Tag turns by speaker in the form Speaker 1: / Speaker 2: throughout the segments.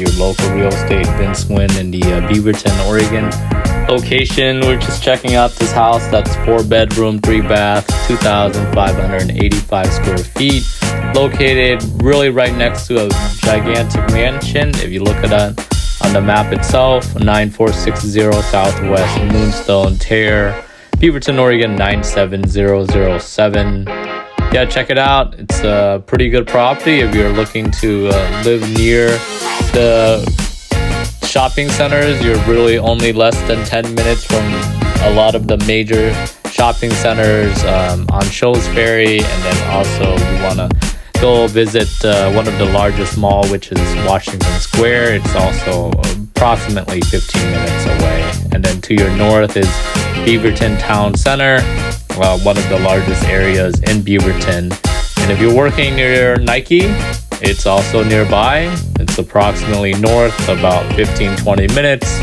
Speaker 1: your local real estate, Vince Wynn, in the Beaverton, Oregon location. We're just checking out this house that's 4-bedroom, 3-bath, 2,585 square feet, located really right next to a gigantic mansion. If you look at it on the map itself, 9460 Southwest Moonstone Terrace, Beaverton, Oregon 97007. Yeah, check it out. It's a pretty good property if you're looking to live near the shopping centers. You're really only less than 10 minutes from a lot of the major shopping centers on Shoals Ferry, and then also you want to go visit one of the largest mall, which is Washington Square. It's also approximately 15 minutes away. And then to your north is Beaverton Town Center, one of the largest areas in Beaverton. And if you're working near Nike, it's also nearby. It's approximately north, about 15-20 minutes.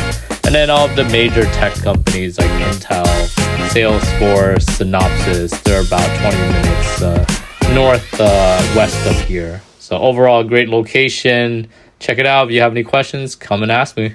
Speaker 1: And then all of the major tech companies like Intel, Salesforce, Synopsys, they're about 20 minutes northwest of here. So overall, great location. Check it out. If you have any questions, come and ask me.